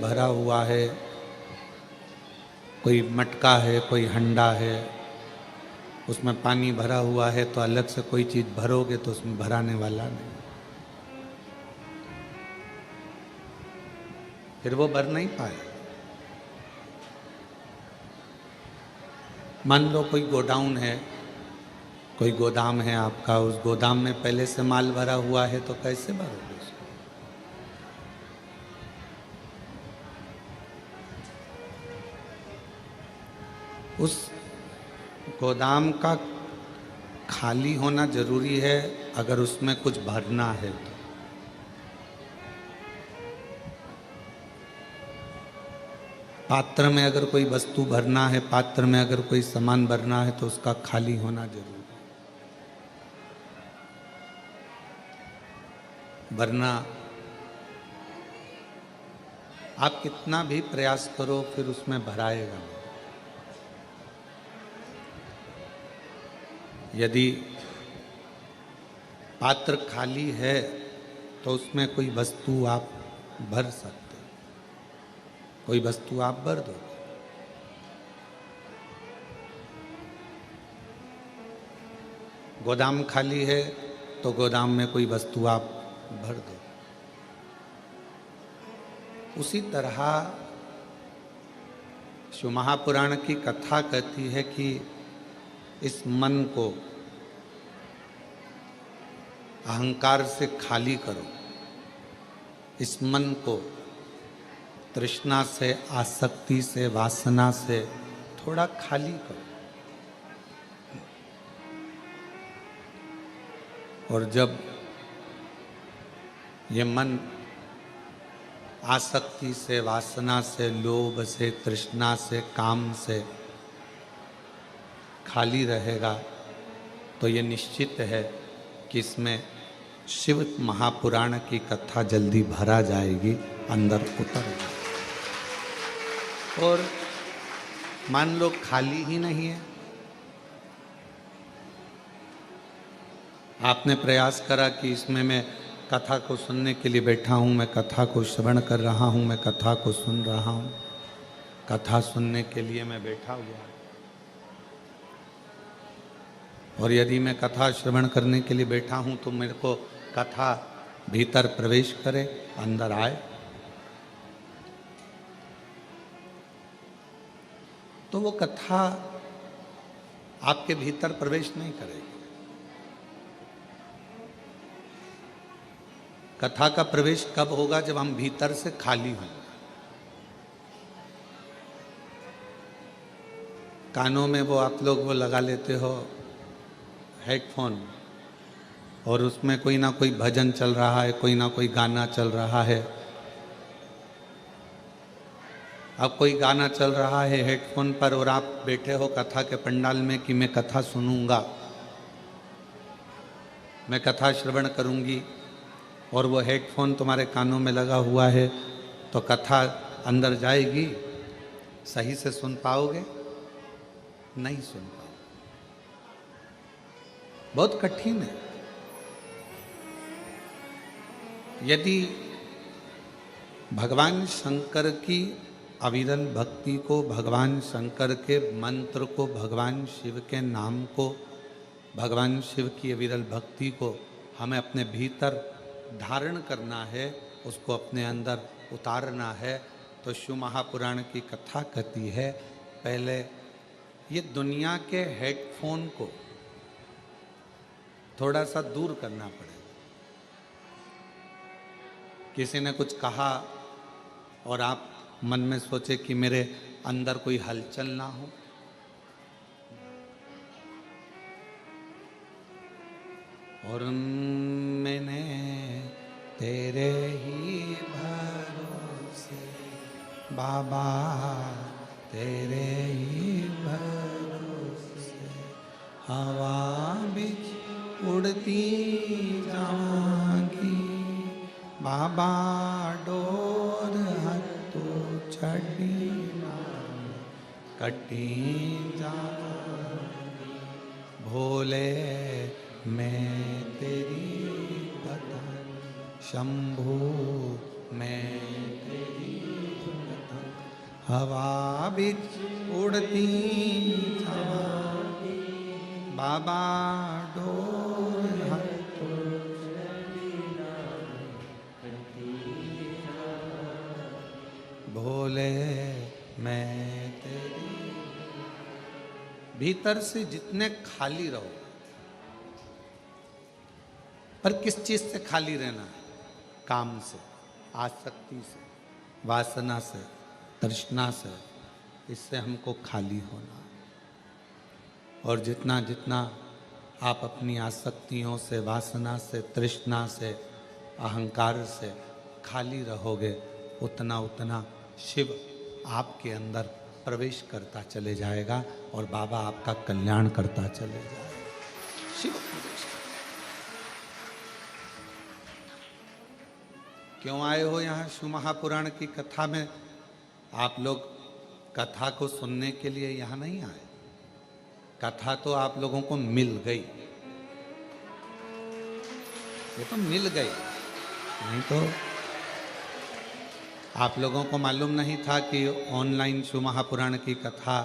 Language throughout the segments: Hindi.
भरा हुआ है, कोई मटका है, कोई हंडा है, उसमें पानी भरा हुआ है, तो अलग से कोई चीज़ भरोगे तो उसमें भराने वाला नहीं, फिर वो भर नहीं पाए। मान लो कोई गोडाउन है, कोई गोदाम है आपका, उस गोदाम में पहले से माल भरा हुआ है, तो कैसे भरोगे उसको? उस गोदाम का खाली होना जरूरी है अगर उसमें कुछ भरना है तो। पात्र में अगर कोई वस्तु भरना है, पात्र में अगर कोई सामान भरना है, तो उसका खाली होना जरूरी है। वरना आप कितना भी प्रयास करो फिर उसमें भराएगा नहीं। यदि पात्र खाली है तो उसमें कोई वस्तु आप भर सकते, कोई वस्तु आप भर दो। गोदाम खाली है तो गोदाम में कोई वस्तु आप भर दो। उसी तरह शिव महापुराण की कथा कहती है कि इस मन को अहंकार से खाली करो, इस मन को तृष्णा से, आसक्ति से, वासना से थोड़ा खाली करो। और जब ये मन आसक्ति से, वासना से, लोभ से, तृष्णा से, काम से खाली रहेगा तो ये निश्चित है कि इसमें शिव महापुराण की कथा जल्दी भरा जाएगी, अंदर उतर जाएगी। और मान लो खाली ही नहीं है, आपने प्रयास करा कि इसमें मैं कथा को सुनने के लिए बैठा हूँ, मैं कथा को श्रवण कर रहा हूँ, मैं कथा को सुन रहा हूँ, कथा सुनने के लिए मैं बैठा हुआ हूँ। और यदि मैं कथा श्रवण करने के लिए बैठा हूँ तो मेरे को कथा भीतर प्रवेश करे, अंदर आए, तो वो कथा आपके भीतर प्रवेश नहीं करेगी। कथा का प्रवेश कब होगा? जब हम भीतर से खाली हों। कानों में वो आप लोग वो लगा लेते हो हेडफोन, और उसमें कोई ना कोई भजन चल रहा है, कोई ना कोई गाना चल रहा है। अब कोई गाना चल रहा है हेडफोन पर और आप बैठे हो कथा के पंडाल में कि मैं कथा सुनूंगा, मैं कथा श्रवण करूंगी, और वो हेडफोन तुम्हारे कानों में लगा हुआ है, तो कथा अंदर जाएगी? सही से सुन पाओगे? नहीं सुन पाओगे। बहुत कठिन है। यदि भगवान शंकर की अविरल भक्ति को, भगवान शंकर के मंत्र को, भगवान शिव के नाम को, भगवान शिव की अविरल भक्ति को हमें अपने भीतर धारण करना है, उसको अपने अंदर उतारना है, तो शिव महापुराण की कथा कहती है पहले ये दुनिया के हेडफोन को थोड़ा सा दूर करना पड़ेगा। किसी ने कुछ कहा और आप मन में सोचे कि मेरे अंदर कोई हलचल ना हो, और मैंने तेरे ही भरोसे बाबा, तेरे ही भरोसे हवा बिच उड़ती जाऊंगी बाबा, डोर हत्थों छड़ी कटी जाऊंगी भोले, मैं तेरी कथा शंभू, मैं तेरी हवा बिच उड़ती बाबा डोल भोले मैं तेरी। भीतर से जितने खाली रहो, पर किस चीज से खाली रहना है? काम से, आसक्ति से, वासना से, तृष्णा से। इससे हमको खाली होना। और जितना जितना आप अपनी आसक्तियों से, वासना से, तृष्णा से, अहंकार से खाली रहोगे, उतना उतना शिव आपके अंदर प्रवेश करता चले जाएगा और बाबा आपका कल्याण करता चले जाएगा। शिव प्रवेश करता। क्यों आए हो यहाँ शिव महापुराण की कथा में? आप लोग कथा को सुनने के लिए यहाँ नहीं आए। कथा तो आप लोगों को मिल गई, ये तो मिल गई। नहीं तो आप लोगों को मालूम नहीं था कि ऑनलाइन शिव महापुराण की कथा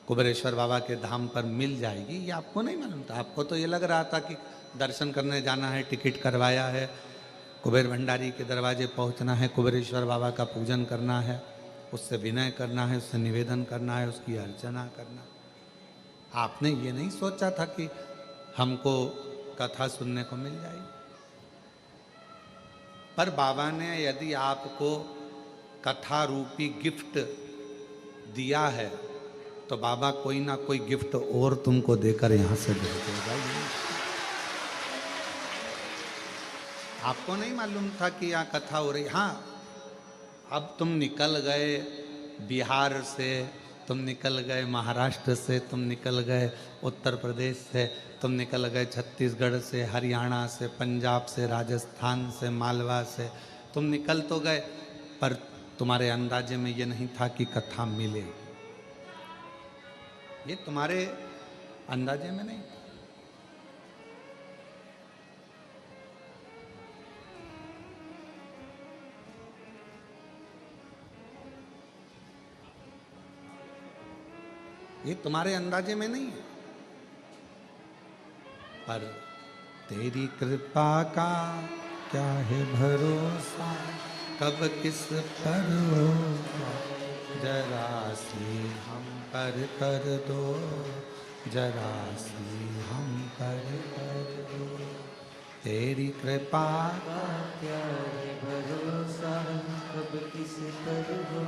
कुबेरेश्वर बाबा के धाम पर मिल जाएगी, ये आपको नहीं मालूम था। आपको तो ये लग रहा था कि दर्शन करने जाना है, टिकट करवाया है, कुबेर भंडारी के दरवाजे पहुंचना है, कुबेरेश्वर बाबा का पूजन करना है, उससे विनय करना है, उससे निवेदन करना है, उसकी अर्चना करना है। आपने ये नहीं सोचा था कि हमको कथा सुनने को मिल जाएगी। पर बाबा ने यदि आपको कथा रूपी गिफ्ट दिया है तो बाबा कोई ना कोई गिफ्ट और तुमको देकर यहां से भेज देगा। आपको नहीं मालूम था कि यहाँ कथा हो रही। हाँ, अब तुम निकल गए बिहार से, तुम निकल गए महाराष्ट्र से, तुम निकल गए उत्तर प्रदेश से, तुम निकल गए छत्तीसगढ़ से, हरियाणा से, पंजाब से, राजस्थान से, मालवा से, तुम निकल तो गए, पर तुम्हारे अंदाजे में ये नहीं था कि कथा मिलेगी। ये तुम्हारे अंदाजे में नहीं। ये तुम्हारे अंदाजे में नहीं है। पर तेरी कृपा का क्या है भरोसा, कब किस पर हो, जरा सी हम पर कर दो, जरा सी हम पर कर दो। तेरी कृपा का क्या है भरोसा, कब किस पर हो,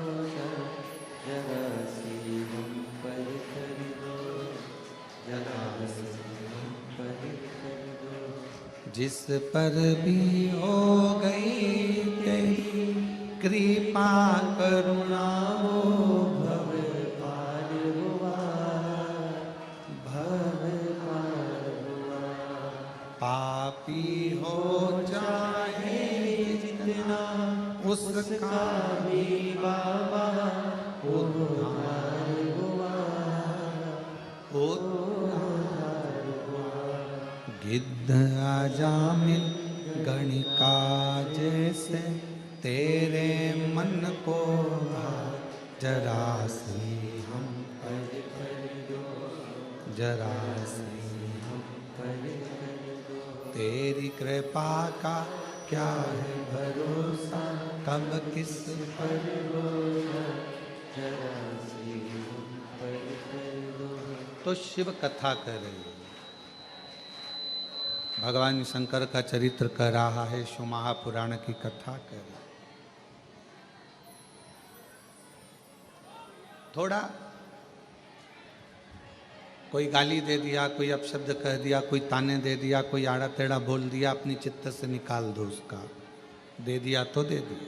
जरा सी हम पर कर दो, जरा सी हम पर कर दो। जिस पर भी हो गई तेरी कृपा करुणा हो, भव पार हुआ, भव पार हुआ। पापी हो चाहे जितना उसका भी बाबा उद्धार हुआ, उद्धार हुआ। गिद्ध अजामिल गणिका जैसे तेरे मन को भा, जरा सी हम पर कर दो, जरा सी हम पर कर दो। तेरी कृपा का क्या है भरोसा, कब किस पर हो, जरा सी हम पर कर दो। तो शिव कथा कर रही है। भगवान शंकर का चरित्र कर रहा है, शिव महापुराण की कथा कर रहा है। थोड़ा कोई गाली दे दिया, कोई अपशब्द कह दिया, कोई ताने दे दिया, कोई आड़ा टेढ़ा बोल दिया, अपनी चित्त से निकाल दो उसका। दे दिया तो दे दिया,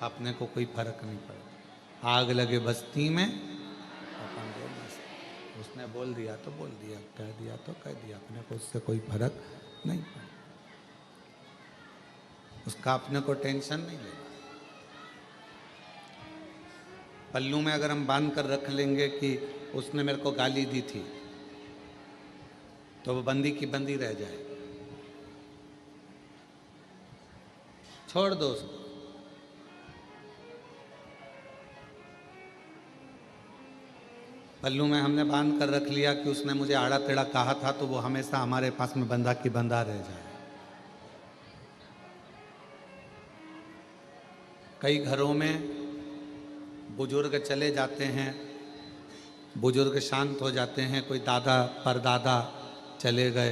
अपने को कोई फर्क नहीं पड़ा। आग लगे बस्ती में अपन दो मस्त। उसने बोल दिया तो बोल दिया, कह दिया तो कह दिया, अपने को उससे कोई फर्क नहीं पड़ा। उसका अपने को टेंशन नहीं लेना। पल्लू में अगर हम बांध कर रख लेंगे कि उसने मेरे को गाली दी थी, तो वो बंदी की बंदी रह जाए। छोड़ दो उसको। पल्लू में हमने बांध कर रख लिया कि उसने मुझे आड़ा टेढ़ा कहा था, तो वो हमेशा हमारे पास में बंधा की बंधा रह जाए। कई घरों में बुजुर्ग चले जाते हैं, बुजुर्ग शांत हो जाते हैं, कोई दादा परदादा चले गए,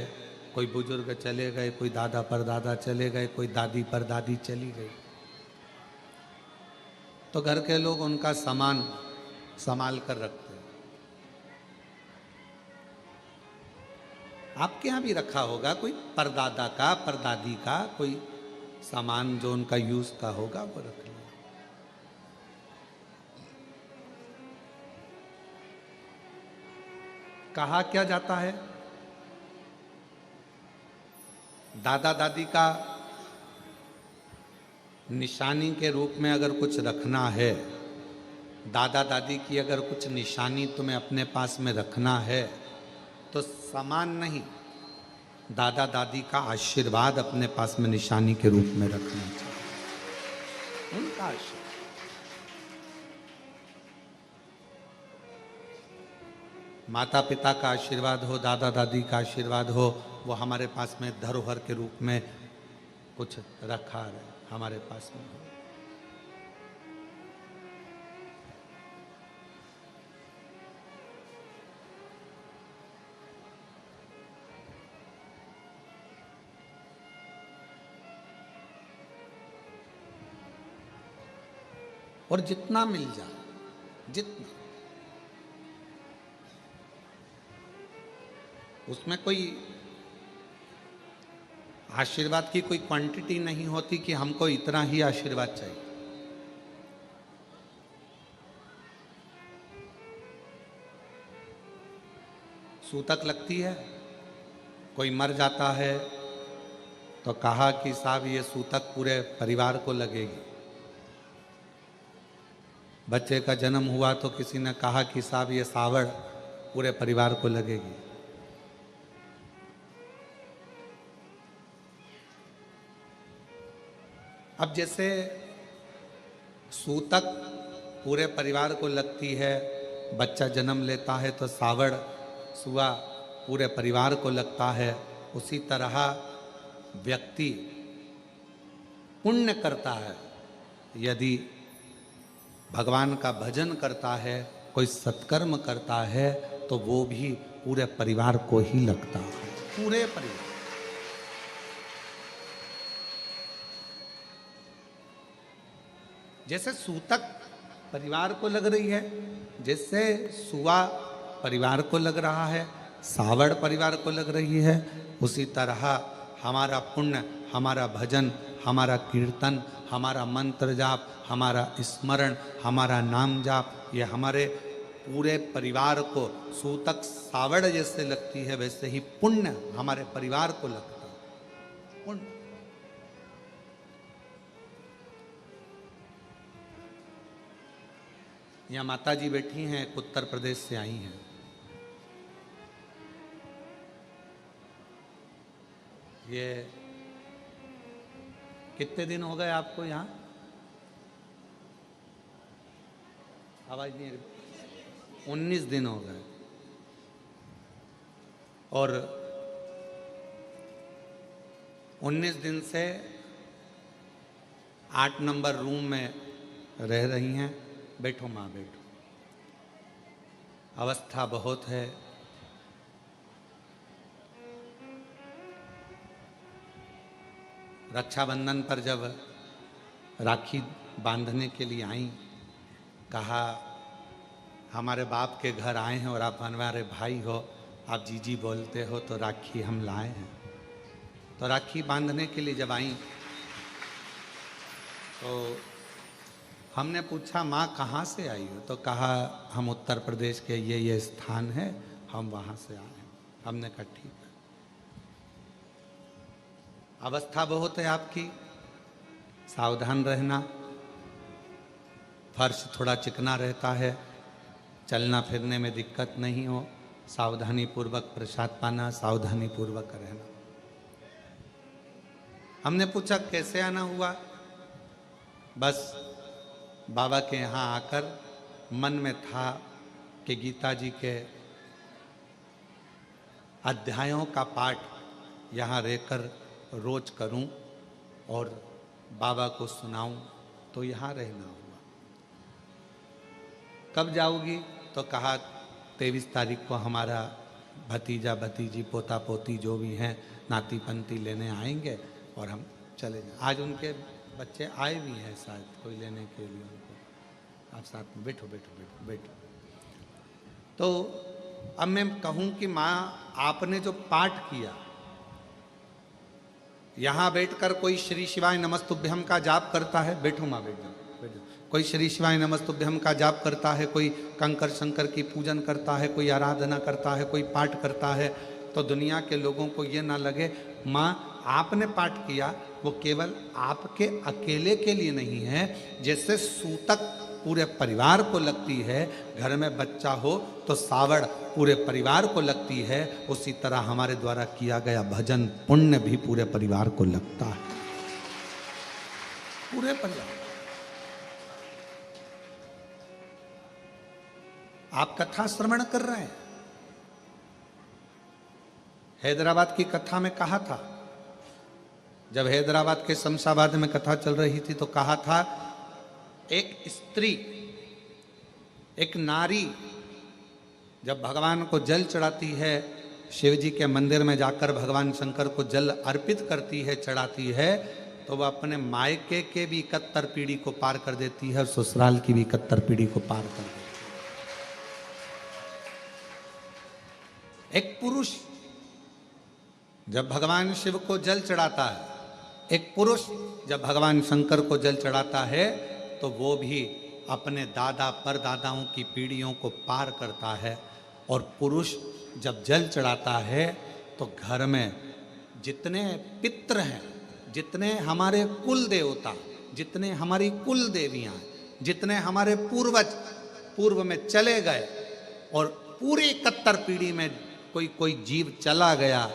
कोई बुजुर्ग चले गए, कोई दादा परदादा चले गए, कोई दादी परदादी चली गई, तो घर के लोग उनका सामान संभाल कर रखते हैं। आपके यहाँ भी रखा होगा कोई परदादा का, परदादी का कोई सामान जो उनका यूज का होगा, वो रख लिया। कहा क्या जाता है, दादा दादी का निशानी के रूप में अगर कुछ रखना है, दादा दादी की अगर कुछ निशानी तुम्हें अपने पास में रखना है, तो सामान नहीं, दादा दादी का आशीर्वाद अपने पास में निशानी के रूप में रखना चाहिए, उनका आशीर्वाद। माता पिता का आशीर्वाद हो, दादा दादी का आशीर्वाद हो, वो हमारे पास में धरोहर के रूप में कुछ रखा है हमारे पास में। और जितना मिल जाए, जितना, उसमें कोई आशीर्वाद की कोई क्वांटिटी नहीं होती कि हमको इतना ही आशीर्वाद चाहिए। सूतक लगती है, कोई मर जाता है तो कहा कि साहब ये सूतक पूरे परिवार को लगेगी। बच्चे का जन्म हुआ तो किसी ने कहा कि साहब ये सावड़ पूरे परिवार को लगेगी। अब जैसे सूतक पूरे परिवार को लगती है, बच्चा जन्म लेता है तो सावड़ सुआ पूरे परिवार को लगता है, उसी तरह व्यक्ति पुण्य करता है, यदि भगवान का भजन करता है, कोई सत्कर्म करता है, तो वो भी पूरे परिवार को ही लगता है, पूरे परिवार। जैसे सूतक परिवार को लग रही है, जैसे सुआ परिवार को लग रहा है, सावड़ परिवार को लग रही है, उसी तरह हमारा पुण्य, हमारा भजन, हमारा कीर्तन, हमारा मंत्र जाप, हमारा स्मरण, हमारा नाम जाप, ये हमारे पूरे परिवार को सूतक सावड़ जैसे लगती है, वैसे ही पुण्य हमारे परिवार को लगता है। पुण्य यहाँ माता जी बैठी हैं, उत्तर प्रदेश से आई हैं। ये कितने दिन हो गए आपको यहाँ? आवाज नहीं आ रही। 19 दिन हो गए। और 19 दिन से 8 नंबर रूम में रह रही हैं। बैठो माँ, बैठो। अवस्था बहुत है। रक्षाबंधन पर जब राखी बांधने के लिए आई, कहा हमारे बाप के घर आए हैं और आप हमारे भाई हो, आप जीजी बोलते हो, तो राखी हम लाए हैं। तो राखी बांधने के लिए जब आई तो हमने पूछा माँ कहाँ से आई हो? तो कहा हम उत्तर प्रदेश के ये स्थान है, हम वहाँ से आए हैं। हमने कहा ठीक है। अवस्था बहुत है आपकी, सावधान रहना। फर्श थोड़ा चिकना रहता है, चलना फिरने में दिक्कत नहीं हो, सावधानी पूर्वक प्रसाद पाना, सावधानी पूर्वक रहना। हमने पूछा कैसे आना हुआ? बस बाबा के यहाँ आकर मन में था कि गीता जी के अध्यायों का पाठ यहाँ रहकर रोज करूं और बाबा को सुनाऊं, तो यहाँ रहना हुआ। कब जाओगी? तो कहा 23 तारीख को हमारा भतीजा भतीजी पोता पोती जो भी हैं नाती पंती लेने आएंगे और हम चले जाएं। आज उनके बच्चे आए भी हैं शायद कोई लेने के लिए उनको। आप साथ में बैठो बैठो बैठो बैठो। तो अब मैं कहूं कि माँ आपने जो पाठ किया, यहां बैठकर कोई श्री शिवाय नमस्तुभ्यम का जाप करता है? बैठो माँ बैठ जाओ बैठ जाओ। कोई श्री शिवाय नमस्तुभ्यम का जाप करता है, कोई कंकर शंकर की पूजन करता है, कोई आराधना करता है, कोई पाठ करता है, तो दुनिया के लोगों को ये ना लगे माँ आपने पाठ किया वो केवल आपके अकेले के लिए नहीं है। जैसे सूतक पूरे परिवार को लगती है, घर में बच्चा हो तो सावड़ पूरे परिवार को लगती है, उसी तरह हमारे द्वारा किया गया भजन पुण्य भी पूरे परिवार को लगता है। पूरे परिवार। आप कथा श्रवण कर रहे हैं। हैदराबाद की कथा में कहा था, जब हैदराबाद के शमशाबाद में कथा चल रही थी तो कहा था एक स्त्री, एक नारी जब भगवान को जल चढ़ाती है, शिव जी के मंदिर में जाकर भगवान शंकर को जल अर्पित करती है, चढ़ाती है, तो वह अपने मायके के भी 71 पीढ़ी को पार कर देती है और ससुराल की भी 71 पीढ़ी को पार कर देती है। एक पुरुष जब भगवान शिव को जल चढ़ाता है, एक पुरुष जब भगवान शंकर को जल चढ़ाता है, तो वो भी अपने दादा परदादाओं की पीढ़ियों को पार करता है। और पुरुष जब जल चढ़ाता है तो घर में जितने पितृ हैं, जितने हमारे कुल देवता, जितने हमारी कुल देवियां, जितने हमारे पूर्वज पूर्व में चले गए और पूरी 71 पीढ़ी में कोई कोई जीव चला गया,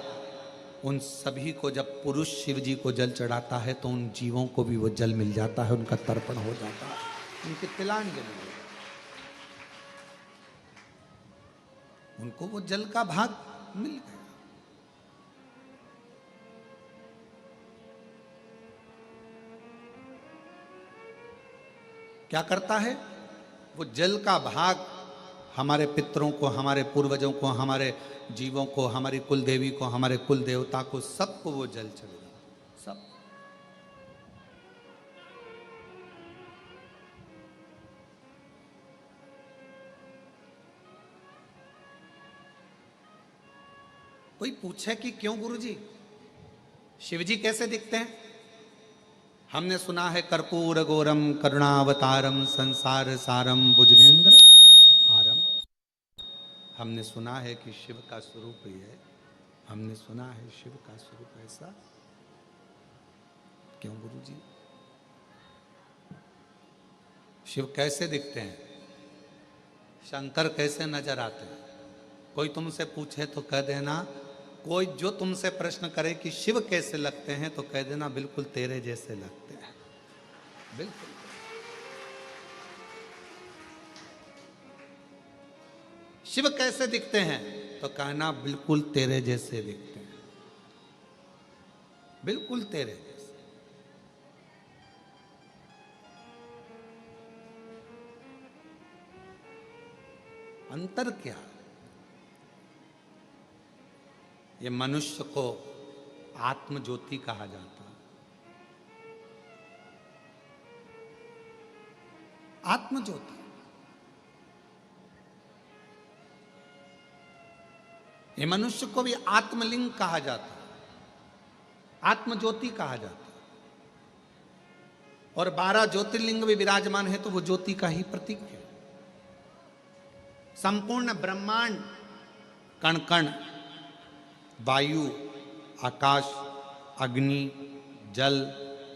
उन सभी को जब पुरुष शिव जी को जल चढ़ाता है तो उन जीवों को भी वो जल मिल जाता है, उनका तर्पण हो जाता है, उनकी तिलांजलि, उनको वो जल का भाग मिल गया। क्या करता है वो जल का भाग? हमारे पितरों को, हमारे पूर्वजों को, हमारे जीवों को, हमारी कुल देवी को, हमारे कुल देवता को, सबको वो जल चढ़ेगा, सब। कोई पूछे कि क्यों गुरुजी शिवजी कैसे दिखते हैं? हमने सुना है कर्पूर गौरम करुणावतारम संसार सारम भुजगेंद्र हारम। हमने सुना है कि शिव का स्वरूप ही है, हमने सुना है शिव का स्वरूप ऐसा। क्यों गुरुजी? शिव कैसे दिखते हैं? शंकर कैसे नजर आते हैं? कोई तुमसे पूछे तो कह देना, कोई जो तुमसे प्रश्न करे कि शिव कैसे लगते हैं तो कह देना बिल्कुल तेरे जैसे लगते हैं, बिल्कुल। शिव कैसे दिखते हैं तो कहना बिल्कुल तेरे जैसे दिखते हैं, बिल्कुल तेरे जैसे। अंतर क्या? ये मनुष्य को आत्म ज्योति कहा जाता है। आत्म ज्योति। ये मनुष्य को भी आत्मलिंग कहा जाता है, आत्म ज्योति कहा जाता है। और 12 ज्योतिर्लिंग भी विराजमान है तो वो ज्योति का ही प्रतीक है। संपूर्ण ब्रह्मांड, कण कण, वायु, आकाश, अग्नि, जल,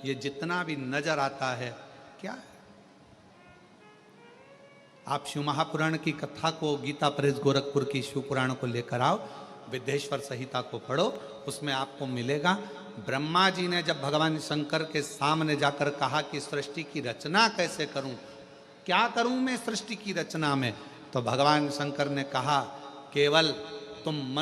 ये जितना भी नजर आता है क्या है? आप शिव महापुराण की कथा को, गीता प्रेस गोरखपुर की शिव पुराण को लेकर आओ, विद्येश्वर संहिता को पढ़ो, उसमें आपको मिलेगा। ब्रह्मा जी ने जब भगवान शंकर के सामने जाकर कहा कि सृष्टि की रचना कैसे करूं, क्या करूं मैं सृष्टि की रचना में, तो भगवान शंकर ने कहा केवल तुम मन